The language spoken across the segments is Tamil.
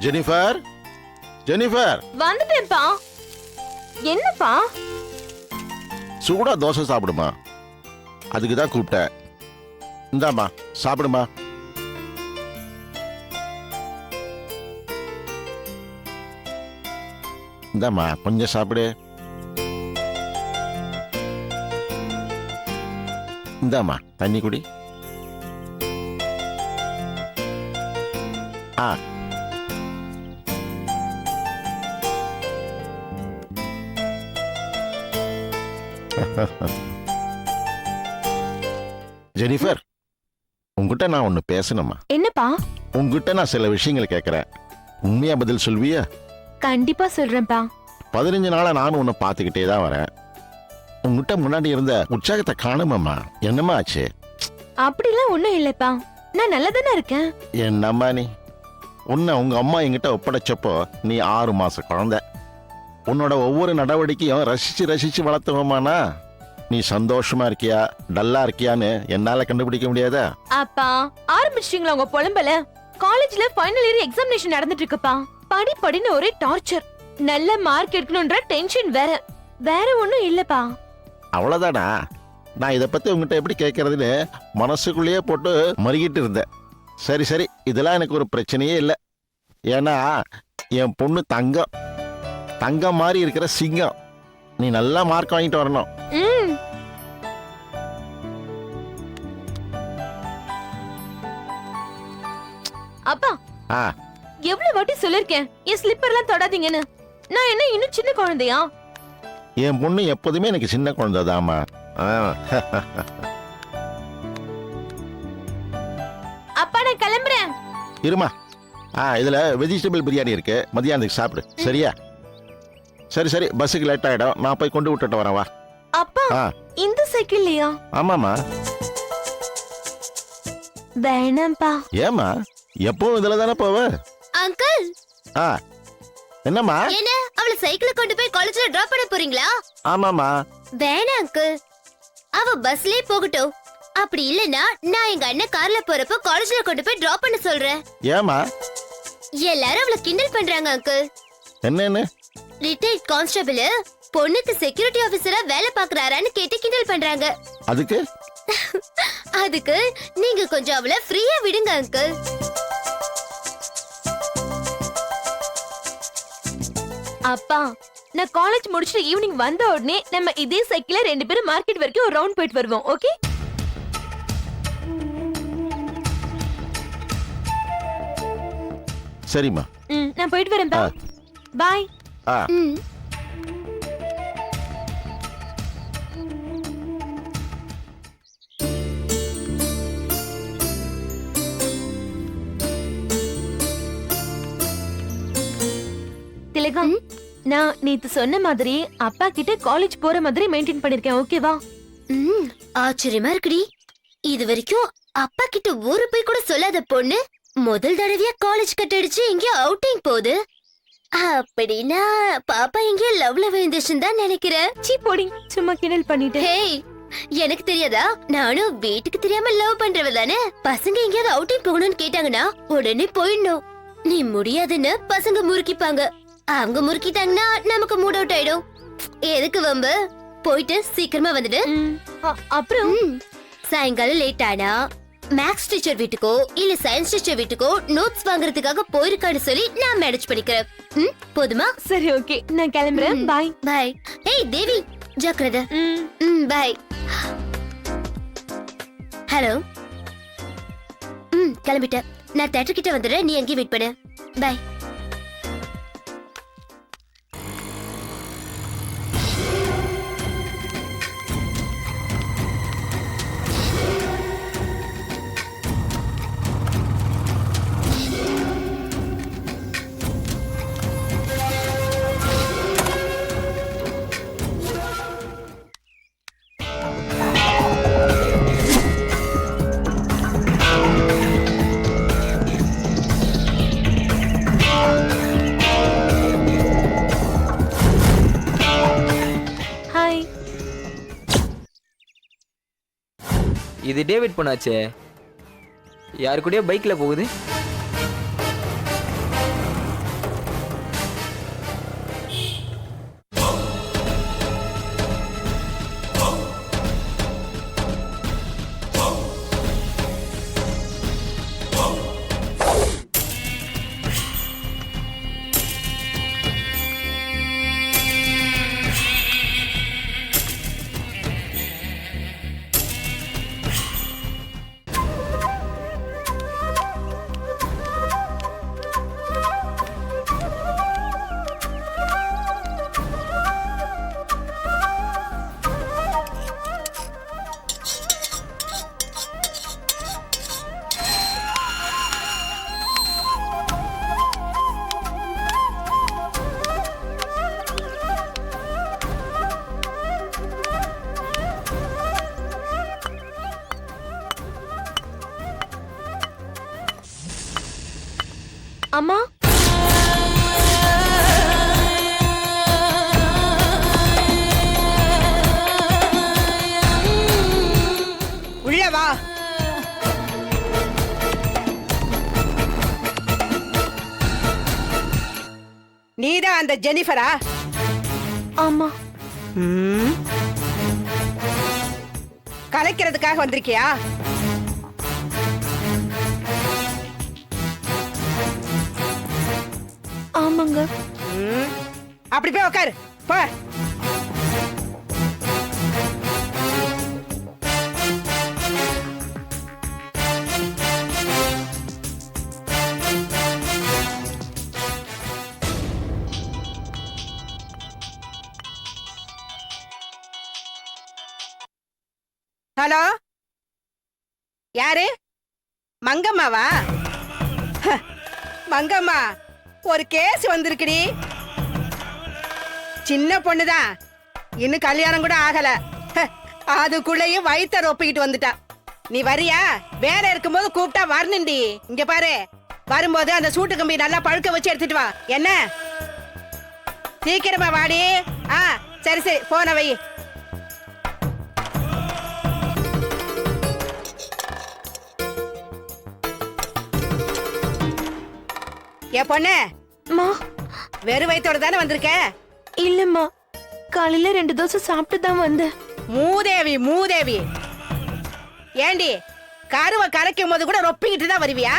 Jennifer, Jennifer, வந்துட்டேன்ப்பா. என்னப்பா? சூடா தோசை சாப்பிடுமா, அதுக்கு தான் கூப்பிட்டேன். இந்தாம்மா சாப்பிடுமா. இந்தாம்மா கொஞ்சம் சாப்பிடு. இந்தாம்மா தண்ணி குடி. ஆ ஜெனிஃபர், உங்ககிட்ட நான் ஒன்னு பேசணுமா? என்னப்பா? உங்ககிட்ட நான் சில விஷயங்கள் கேட்கறேன், உண்மையா பதில் சொல்வியா? கண்டிப்பா சொல்றேன்ப்பா. 15 நாளா நானும் உன்னை பார்த்துக்கிட்டே தான் வரேன். உங்ககிட்ட முன்னாடி இருந்த உற்சாகத்தை காணுமாம்மா, என்னம்மா ஆச்சு? அப்படிலாம் ஒண்ணும் இல்லப்பா, நான் நல்லதானே இருக்கேன். என்னம்மா நீ? உன்னை உங்க அம்மா என்கிட்ட ஒப்படைச்சப்போ நீ 6 மாச குழந்தை. உன்னோட ஒவ்வொரு நடவடிக்கையும் ரசிச்சு ரசிச்சு வளர்த்துவோமானா, நீ சந்தோஷமா இருக்கியா டல்லா இருக்கியான்னு என்னால கண்டுபிடிக்க முடியாதா? அப்பா ஆரம்பிச்சிட்டீங்களா உங்க புலம்பல? காலேஜ்ல ஃபைனல் இயர் எக்ஸாமினேஷன் நடந்துட்டு இருக்குப்பா. படின்னு ஒரே டார்ச்சர். நல்ல மார்க் எடுக்கணும்ன்ற டென்ஷன் வேற. வேற ஒண்ணும் இல்லப்பா. அவ்வளவுதானா? நான் இதை பத்தி உங்ககிட்ட எப்படி கேட்கறதுன்னு மனசுக்குள்ளேயே போட்டு மறுகிட்டு இருந்தேன். சரி சரி, இதெல்லாம் எனக்கு ஒரு பிரச்சனையே இல்லை. ஏன்னா என் பொண்ணு தங்கம், தங்கம் மாதிரி இருக்கிற சிங்கம். நீ நல்லா மார்க் வாங்கிட்டு வரணும். அப்பா எவ்வளவு வாட்டி சொல்லிருக்கேன் என் ஸ்லிப்பர்லாம் தொடாதீங்கன்னு. நான் என்ன இன்னும் சின்ன குழந்தையா? என் பொண்ணு எப்போதுமே எனக்கு சின்ன குழந்தைதாம்மா. அப்பா நான் கிளம்புறேன். இருமா, இதுல வெஜிடபிள் பிரியாணி இருக்கு, மதியானத்துக்கு சாப்பிடு. சரியா? சரி சரி, பஸ்ஸுக்கு லேட் ஆயிடும், நான் போய் கொண்டு விட்டுட்டு வரேன். வா. அப்பா இந்த சைக்கிள்லையா? ஆமாமா. வேணாம்பா. ஏமா? எப்பவும் இதுல தானே போவ? அங்கிள். என்னம்மா? என்ன அவளை சைக்கிள கொண்டு போய் காலேஜ்ல டிராப் பண்ண போறீங்களா? ஆமாமா. வேணாம் அங்கிள், அவ பஸ்லயே போகட்டும். அப்படி இல்லனா நான் எங்க அண்ணன் கார்ல போறப்ப காலேஜ்ல கொண்டு போய் டிராப் பண்ண சொல்றேன். ஏமா? எல்லாரும் அவளை கிண்டல் பண்றாங்க அங்கிள். என்னன்னு? ரிட்டையர்ட் கான்ஸ்டபிள் பொண்ணுக்கு செக்யூரிட்டி ஆபீசரா வேலை பாக்குறாரான்னு கேட்டு கிண்டல் பண்றாங்க. அதுக்கு அதுக்கு நீங்க கொஞ்சம் அவளை ஃப்ரீயா விடுங்க அங்கிள். அப்பா நான் காலேஜ் முடிச்சிட்டு ஈவினிங் வந்த உடனே நம்ம இதே சைக்கிள்ல 2 பேரும் மார்க்கெட் வரைக்கும் ஒரு ரவுண்ட் போயிட்டு வருவோம். ஓகே? சரிம்மா. நான் போயிட்டு வரேன்பா. பாய். திலகம், நான் நேத்து சொன்ன மாதிரி அப்பா கிட்ட காலேஜ் போற மாதிரி மெயின்டைன் பண்ணிருக்கேன். ஓகேவா? ஆச்சரியமா இருக்குடி. இது வரைக்கும் அப்பா கிட்ட ஒரு போய் கூட சொல்லாத பொண்ணு முதல் தடவையா காலேஜ் கட் அடிச்சு எங்கேயோ அவுட்டிங் போகுது. அப்படின்னா பாப்பா எங்கேயோ லவ்ல விழுந்துச்சுன்னு தான் நினைக்கிறேன். சீ போடி, சும்மா கிண்டல் பண்ணிட்டேன். ஹேய், எனக்கு தெரியாதா? நானும் வீட்டுக்கு தெரியாம லவ் பண்றவ தானே. பசங்க எங்கேயாவது அவுட்டிங் போகணும்னு கேட்டாங்கன்னா உடனே போயிடணும். நீ முடியாதுன்னு பசங்க முறுக்கிப்பாங்க. அவங்க முறுக்கிட்டாங்கன்னா நமக்கு மூட் அவுட் ஆயிடும். எதுக்கு வம்பு? போயிட்டு சீக்கிரமா வந்துடு. அப்புறம் சாயங்காலம் லேட் ஆனா மேக்ஸ் டீச்சர் வீட்டுக்கோ இல்ல சயின்ஸ் டீச்சர் வீட்டுக்கோ நோட்ஸ் வாங்குறதுக்காக போயிருக்கான்னு சொல்லி நான் மேனேஜ் பண்ணிக்கிறேன். போதுமா? சரி ஓகே, நான் கிளம்புறேன். பாய். பாய். ஏய் தேவி, ஜாக்கிரதை. பாய். ஹலோ. கிளம்பிட்டேன். நான் தியேட்டர் கிட்ட வந்துடுறேன், நீ எங்கேயும் வெயிட் பண்ணு. பாய். இது டேவிட் பொண்ணாச்சே, யாரு கூடயோ பைக்ல போகுது. அம்மா உள்ள வா. நீதான் அந்த ஜெனிஃபரா? ஆமா கலைக்கிறதுக்காக வந்திருக்கியா? ஆமாங்க. ம். அப்படி போய் உட்காரு போ. ஹலோ, யாரு? மங்கம்மாவா? ஹ, மங்கம்மா, ஒரு கேஸ் வந்திருக்குடி. சின்ன பொண்ணுதான், இன்னும் கல்யாணம் கூட ஆகல. ஹ, அதுக்குள்ளேயும் வயித்த ரொப்பிக்கிட்டு வந்துட்டா. நீ வரியா? வேலை இருக்கும்போது கூப்பிட்டா வரணுண்டி. இங்க பாரு, வரும்போது அந்த சூட்டு கம்பி நல்லா பழுக்க வச்சு எடுத்துட்டு வா. என்ன? சீக்கிரமா வாடி. ஆ, சரி சரி, போன வை. ஏ பொண்ணு, மா வெறும் வயித்தோட தானே வந்திருக்க? இல்லம்மா, காலையில 2 தோசை சாப்பிட்டு தான் வந்தேன். மூதேவி மூதேவி. ஏண்டி, கருவை கரைக்கும் போது கூட ரொப்பிக்கிட்டு தான் வருவியா?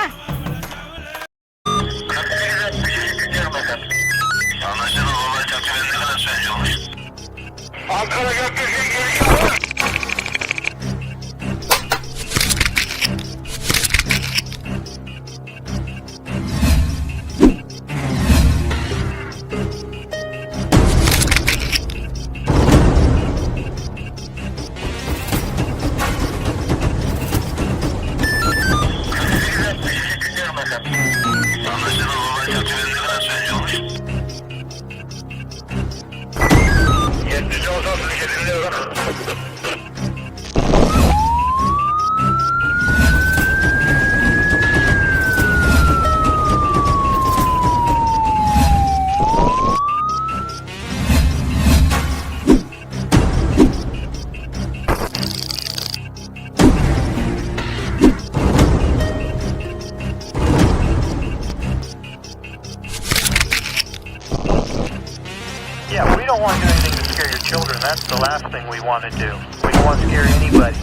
Yeah, we don't want to do anything to scare your children. That's the last thing we want to do. We don't want to scare anybody.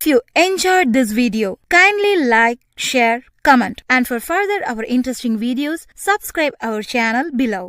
If you enjoyed this video, kindly like, share, comment, and for further our interesting videos, subscribe our channel below.